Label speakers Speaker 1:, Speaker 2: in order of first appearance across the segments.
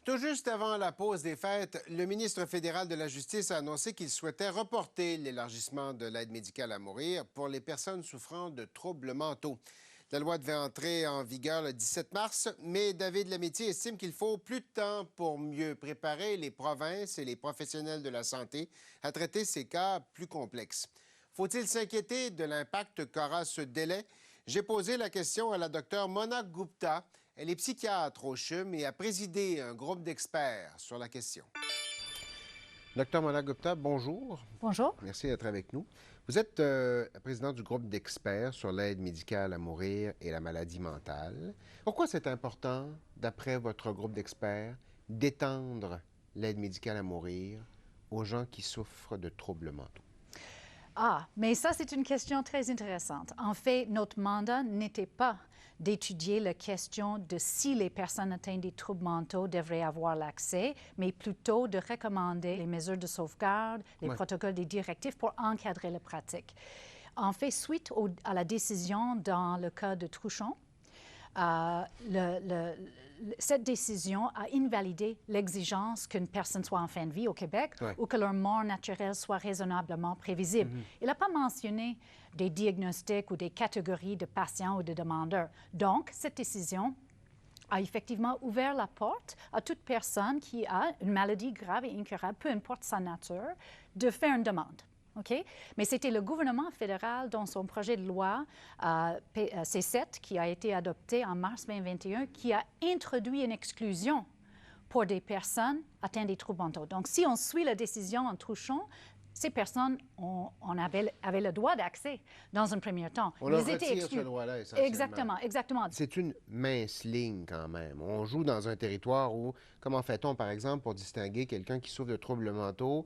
Speaker 1: Tout juste avant la pause des fêtes, le ministre fédéral de la Justice a annoncé qu'il souhaitait reporter l'élargissement de l'aide médicale à mourir pour les personnes souffrant de troubles mentaux. La loi devait entrer en vigueur le 17 mars, mais David Lametti estime qu'il faut plus de temps pour mieux préparer les provinces et les professionnels de la santé à traiter ces cas plus complexes. Faut-il s'inquiéter de l'impact qu'aura ce délai? J'ai posé la question à la docteure Mona Gupta. Elle est psychiatre au CHUM et a présidé un groupe d'experts sur la question. Docteur Mona Gupta, bonjour.
Speaker 2: Bonjour.
Speaker 1: Merci d'être avec nous. Vous êtes président du groupe d'experts sur l'aide médicale à mourir et la maladie mentale. Pourquoi c'est important, d'après votre groupe d'experts, d'étendre l'aide médicale à mourir aux gens qui souffrent de troubles mentaux?
Speaker 2: Ah, mais ça, c'est une question très intéressante. En fait, notre mandat n'était pas d'étudier la question de si les personnes atteintes des troubles mentaux devraient avoir l'accès, mais plutôt de recommander les mesures de sauvegarde, les protocoles, des directives pour encadrer la pratique. En fait, suite à la décision dans le cas de Trouchon, cette décision a invalidé l'exigence qu'une personne soit en fin de vie au Québec ou que leur mort naturelle soit raisonnablement prévisible. Il n'a pas mentionné des diagnostics ou des catégories de patients ou de demandeurs. Donc, cette décision a effectivement ouvert la porte à toute personne qui a une maladie grave et incurable, peu importe sa nature, de faire une demande. Okay? Mais c'était le gouvernement fédéral dans son projet de loi C7 qui a été adopté en mars 2021 qui a introduit une exclusion pour des personnes atteintes des troubles mentaux. Donc, si on suit la décision en Trouchon, ces personnes avaient le droit d'accès dans un premier temps.
Speaker 1: On leur retire ce droit-là, essentiellement.
Speaker 2: Exactement.
Speaker 1: C'est une mince ligne quand même. On joue dans un territoire où, comment fait-on, par exemple, pour distinguer quelqu'un qui souffre de troubles mentaux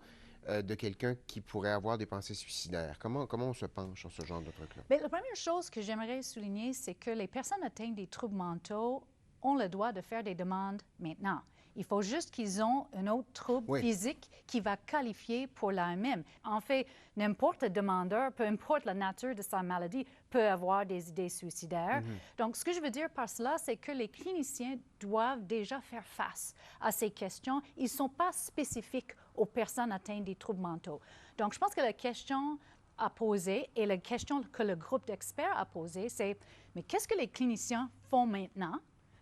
Speaker 1: de quelqu'un qui pourrait avoir des pensées suicidaires? Comment on se penche sur ce genre de truc-là?
Speaker 2: Bien, la première chose que j'aimerais souligner, c'est que les personnes atteintes des troubles mentaux ont le droit de faire des demandes maintenant. Il faut juste qu'ils aient un autre trouble physique qui va qualifier pour l'AMM. En fait, n'importe quel demandeur, peu importe la nature de sa maladie, peut avoir des idées suicidaires. Donc, ce que je veux dire par cela, c'est que les cliniciens doivent déjà faire face à ces questions. Ils ne sont pas spécifiques aux personnes atteintes des troubles mentaux. Donc, je pense que la question à poser et la question que le groupe d'experts a posée, c'est mais qu'est-ce que les cliniciens font maintenant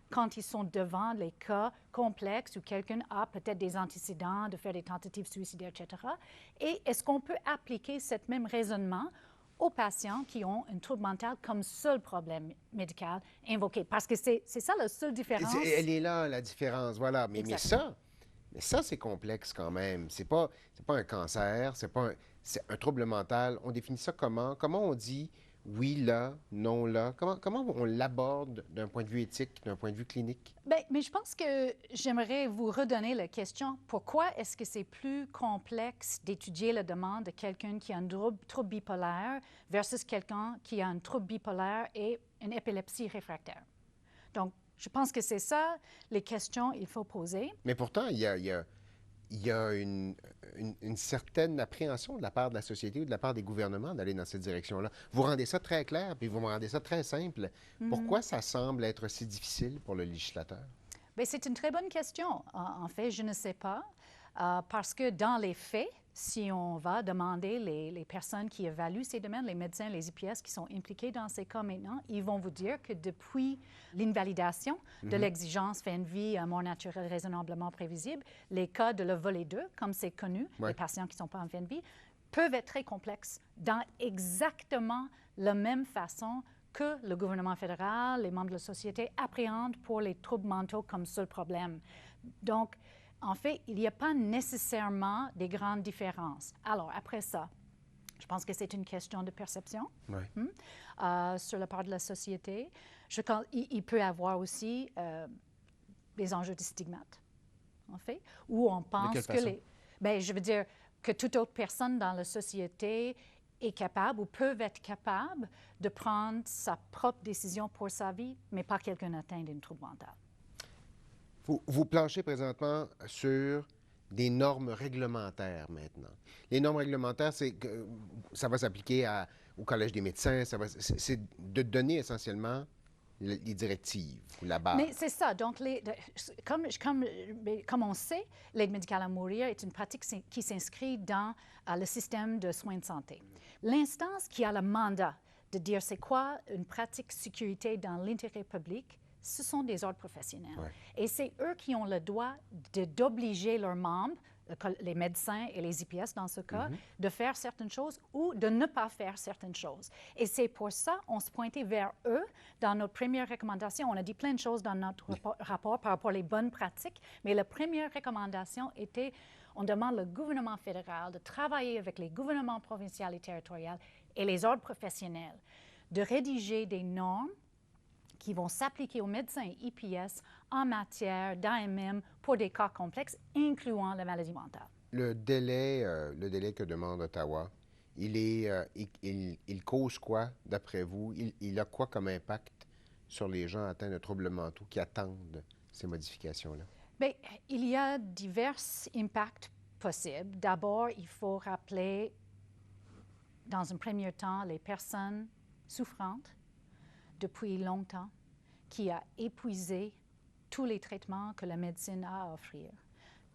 Speaker 2: quand ils sont devant les cas complexes où quelqu'un a peut-être des antécédents de faire des tentatives suicidaires, etc. Et est-ce qu'on peut appliquer ce même raisonnement aux patients qui ont un trouble mental comme seul problème médical invoqué? Parce que c'est ça la seule différence.
Speaker 1: Elle est là, la différence, voilà. Mais ça, c'est complexe quand même. C'est pas un cancer, c'est un trouble mental. On définit ça comment? Comment on dit oui là, non là? Comment on l'aborde d'un point de vue éthique, d'un point de vue clinique?
Speaker 2: Bien, mais je pense que j'aimerais vous redonner la question. Pourquoi est-ce que c'est plus complexe d'étudier la demande de quelqu'un qui a un trouble bipolaire versus quelqu'un qui a un trouble bipolaire et une épilepsie réfractaire? Donc, je pense que c'est ça les questions qu'il faut poser.
Speaker 1: Mais pourtant, il y a une certaine appréhension de la part de la société ou de la part des gouvernements d'aller dans cette direction-là. Vous rendez ça très clair, puis vous me rendez ça très simple. Pourquoi ça semble être si difficile pour le législateur?
Speaker 2: Bien, c'est une très bonne question. En fait, je ne sais pas, parce que dans les faits, si on va demander les personnes qui évaluent ces domaines, les médecins, les IPS qui sont impliqués dans ces cas maintenant, ils vont vous dire que depuis l'invalidation de l'exigence fin de vie à mort naturelle raisonnablement prévisible, les cas de le volet 2, comme c'est connu, les patients qui ne sont pas en fin de vie, peuvent être très complexes dans exactement la même façon que le gouvernement fédéral, les membres de la société appréhendent pour les troubles mentaux comme seul problème. Donc, en fait, il n'y a pas nécessairement des grandes différences. Alors, après ça, je pense que c'est une question de perception sur la part de la société. Il peut y avoir aussi des enjeux de stigmate, en fait, où on pense que bien, je veux dire que toute autre personne dans la société est capable ou peuvent être capables de prendre sa propre décision pour sa vie, mais pas quelqu'un atteint d'une trouble mentale.
Speaker 1: Vous planchez présentement sur des normes réglementaires maintenant. Les normes réglementaires, ça va s'appliquer au Collège des médecins, c'est de donner essentiellement les directives ou la base.
Speaker 2: Mais c'est ça. Donc, comme on sait, l'aide médicale à mourir est une pratique qui s'inscrit dans le système de soins de santé. L'instance qui a le mandat de dire c'est quoi une pratique sécurité dans l'intérêt public, ce sont des ordres professionnels.
Speaker 1: Ouais.
Speaker 2: Et c'est eux qui ont le droit d'obliger leurs membres, les médecins et les IPS dans ce cas, de faire certaines choses ou de ne pas faire certaines choses. Et c'est pour ça qu'on se pointait vers eux dans notre première recommandation. On a dit plein de choses dans notre rapport par rapport aux bonnes pratiques, mais la première recommandation était, on demande au gouvernement fédéral de travailler avec les gouvernements provinciaux et territoriaux et les ordres professionnels, de rédiger des normes qui vont s'appliquer aux médecins et IPS en matière d'AMM pour des cas complexes, incluant la maladie mentale.
Speaker 1: Le délai que demande Ottawa, il cause quoi, d'après vous? Il a quoi comme impact sur les gens atteints de troubles mentaux qui attendent ces modifications-là?
Speaker 2: Bien, il y a divers impacts possibles. D'abord, il faut rappeler, dans un premier temps, les personnes souffrantes depuis longtemps, qui a épuisé tous les traitements que la médecine a à offrir,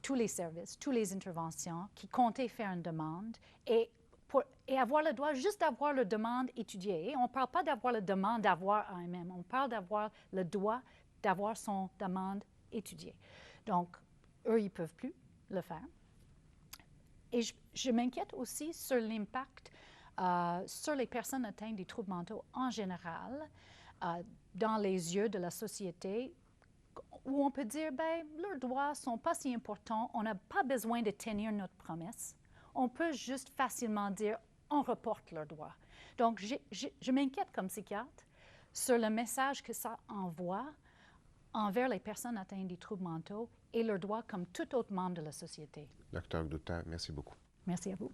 Speaker 2: tous les services, toutes les interventions, qui comptaient faire une demande et avoir le droit juste d'avoir la demande étudiée. On ne parle pas d'avoir la demande d'avoir AMM, on parle d'avoir le droit d'avoir son demande étudiée. Donc, eux, ils ne peuvent plus le faire. Et je m'inquiète aussi sur l'impact sur les personnes atteintes des troubles mentaux en général, dans les yeux de la société, où on peut dire, bien, leurs droits ne sont pas si importants, on n'a pas besoin de tenir notre promesse. On peut juste facilement dire, on reporte leurs droits. Donc, je m'inquiète comme psychiatre sur le message que ça envoie envers les personnes atteintes des troubles mentaux et leurs droits comme tout autre membre de la société.
Speaker 1: Docteur Gdouta, merci beaucoup.
Speaker 2: Merci à vous.